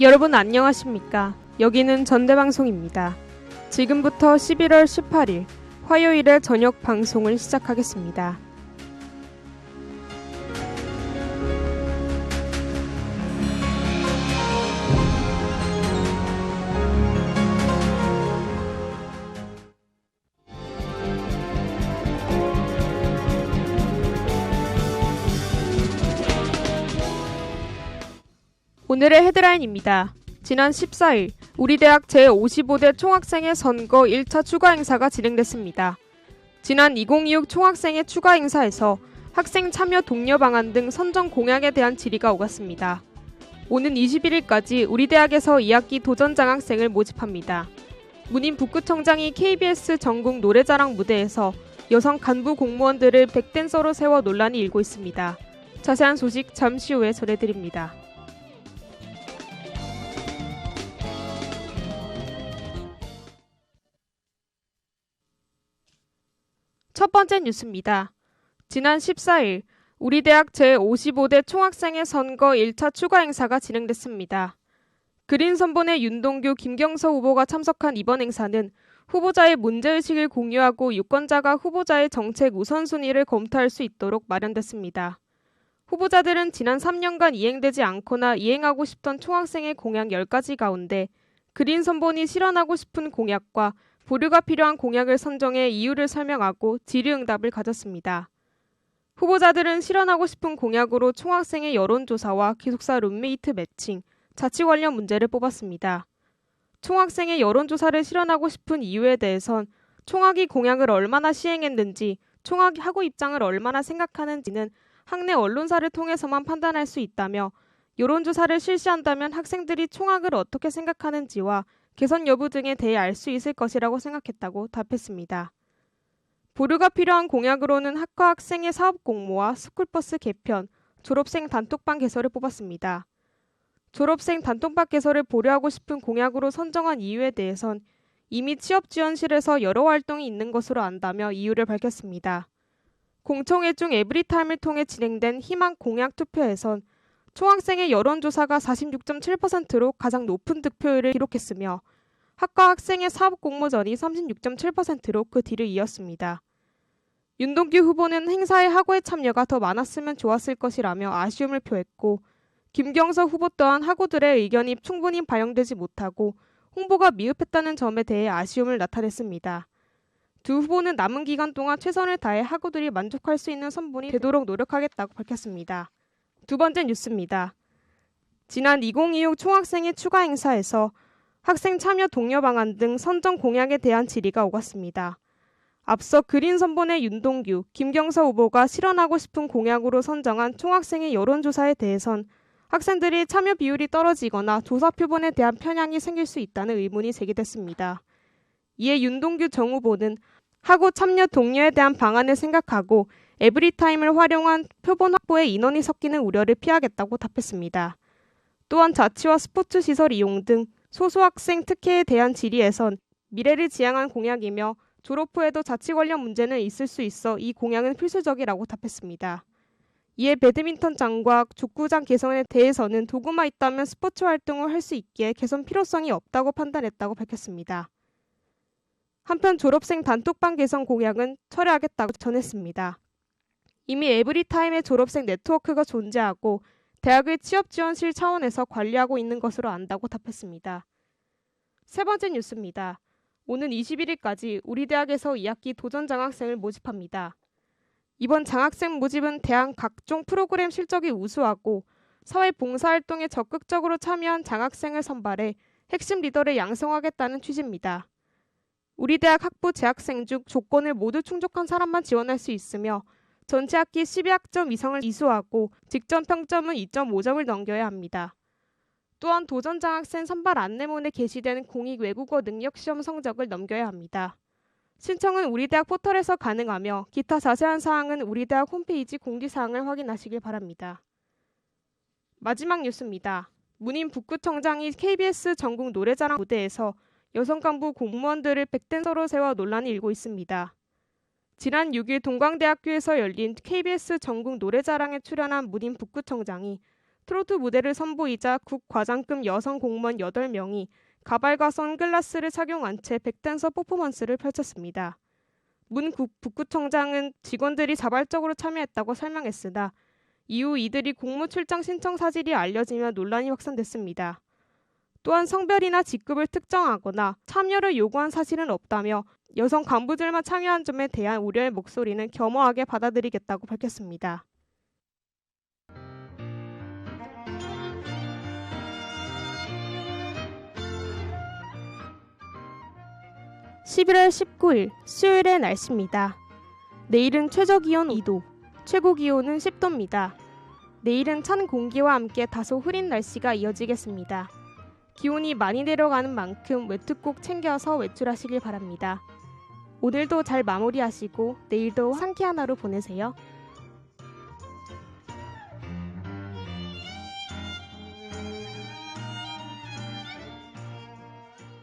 여러분 안녕하십니까? 여기는 전대방송입니다. 지금부터 11월 18일 화요일의 저녁 방송을 시작하겠습니다. 오늘의 헤드라인입니다. 지난 14일 우리 대학 제55대 총학생회 선거 1차 추가 행사가 진행됐습니다. 지난 2026 총학생회 추가 행사에서 학생 참여 독려 방안 등 선정 공약에 대한 질의가 오갔습니다. 오는 21일까지 우리 대학에서 2학기 도전 장학생을 모집합니다. 문인 북구청장이 KBS 전국 노래자랑 무대에서 여성 간부 공무원들을 백댄서로 세워 논란이 일고 있습니다. 자세한 소식 잠시 후에 전해드립니다. 첫 번째 뉴스입니다. 지난 14일 우리 대학 제55대 총학생회 선거 1차 추가 행사가 진행됐습니다. 그린 선본의 윤동규, 김경서 후보가 참석한 이번 행사는 후보자의 문제의식을 공유하고 유권자가 후보자의 정책 우선순위를 검토할 수 있도록 마련됐습니다. 후보자들은 지난 3년간 이행되지 않거나 이행하고 싶던 총학생회 공약 10가지 가운데 그린 선본이 실현하고 싶은 공약과 보류가 필요한 공약을 선정해 이유를 설명하고 질의응답을 가졌습니다. 후보자들은 실현하고 싶은 공약으로 총학생의 여론조사와 기숙사 룸메이트 매칭, 자취 관련 문제를 뽑았습니다. 총학생의 여론조사를 실현하고 싶은 이유에 대해선 총학이 공약을 얼마나 시행했는지, 총학이 학우 입장을 얼마나 생각하는지는 학내 언론사를 통해서만 판단할 수 있다며 여론조사를 실시한다면 학생들이 총학을 어떻게 생각하는지와 개선 여부 등에 대해 알 수 있을 것이라고 생각했다고 답했습니다. 보류가 필요한 공약으로는 학과 학생의 사업 공모와 스쿨버스 개편, 졸업생 단톡방 개설을 뽑았습니다. 졸업생 단톡방 개설을 보류하고 싶은 공약으로 선정한 이유에 대해선 이미 취업지원실에서 여러 활동이 있는 것으로 안다며 이유를 밝혔습니다. 공청회 중 에브리타임을 통해 진행된 희망 공약 투표에선 총학생의 여론조사가 46.7%로 가장 높은 득표율을 기록했으며 학과 학생의 사업 공모전이 36.7%로 그 뒤를 이었습니다. 윤동규 후보는 행사의 학우의 참여가 더 많았으면 좋았을 것이라며 아쉬움을 표했고 김경서 후보 또한 학우들의 의견이 충분히 반영되지 못하고 홍보가 미흡했다는 점에 대해 아쉬움을 나타냈습니다. 두 후보는 남은 기간 동안 최선을 다해 학우들이 만족할 수 있는 선본이 되도록 노력하겠다고 밝혔습니다. 두 번째 뉴스입니다. 지난 2026 총학생회 추가 행사에서 학생 참여 독려 방안 등 선정 공약에 대한 질의가 오갔습니다. 앞서 그린 선본의 윤동규, 김경서 후보가 실현하고 싶은 공약으로 선정한 총학생회 여론조사에 대해선 학생들이 참여 비율이 떨어지거나 조사 표본에 대한 편향이 생길 수 있다는 의문이 제기됐습니다. 이에 윤동규 정 후보는 학우 참여 독려에 대한 방안을 생각하고 에브리타임을 활용한 표본 확보에 인원이 섞이는 우려를 피하겠다고 답했습니다. 또한 자취와 스포츠 시설 이용 등 소수학생 특혜에 대한 질의에선 미래를 지향한 공약이며 졸업 후에도 자취 관련 문제는 있을 수 있어 이 공약은 필수적이라고 답했습니다. 이에 배드민턴장과 족구장 개선에 대해서는 도구만 있다면 스포츠 활동을 할 수 있기에 개선 필요성이 없다고 판단했다고 밝혔습니다. 한편 졸업생 단톡방 개선 공약은 철회하겠다고 전했습니다. 이미 에브리타임의 졸업생 네트워크가 존재하고 대학의 취업지원실 차원에서 관리하고 있는 것으로 안다고 답했습니다. 세 번째 뉴스입니다. 오는 21일까지 우리 대학에서 2학기 도전 장학생을 모집합니다. 이번 장학생 모집은 대학 각종 프로그램 실적이 우수하고 사회 봉사활동에 적극적으로 참여한 장학생을 선발해 핵심 리더를 양성하겠다는 취지입니다. 우리 대학 학부 재학생 중 조건을 모두 충족한 사람만 지원할 수 있으며 전체 학기 12학점 이상을 이수하고 직전 평점은 2.5점을 넘겨야 합니다. 또한 도전 장학생 선발 안내문에 게시되는 공익 외국어 능력 시험 성적을 넘겨야 합니다. 신청은 우리 대학 포털에서 가능하며 기타 자세한 사항은 우리 대학 홈페이지 공지사항을 확인하시길 바랍니다. 마지막 뉴스입니다. 문인 북구청장이 KBS 전국 노래자랑 무대에서 여성 간부 공무원들을 백댄서로 세워 논란이 일고 있습니다. 지난 6일 동광대학교에서 열린 KBS 전국 노래자랑에 출연한 문인 북구청장이 트로트 무대를 선보이자 국과장급 여성 공무원 8명이 가발과 선글라스를 착용한 채 백댄서 퍼포먼스를 펼쳤습니다. 문 북구청장은 직원들이 자발적으로 참여했다고 설명했으나 이후 이들이 공무 출장 신청 사실이 알려지며 논란이 확산됐습니다. 또한 성별이나 직급을 특정하거나 참여를 요구한 사실은 없다며 여성 간부들만 참여한 점에 대한 우려의 목소리는 겸허하게 받아들이겠다고 밝혔습니다. 11월 19일 수요일의 날씨입니다. 내일은 최저기온 2도, 최고기온은 10도입니다. 내일은 찬 공기와 함께 다소 흐린 날씨가 이어지겠습니다. 기온이 많이 내려가는 만큼 외투 꼭 챙겨서 외출하시길 바랍니다. 오늘도 잘 마무리하시고 내일도 상쾌한 하루 보내세요.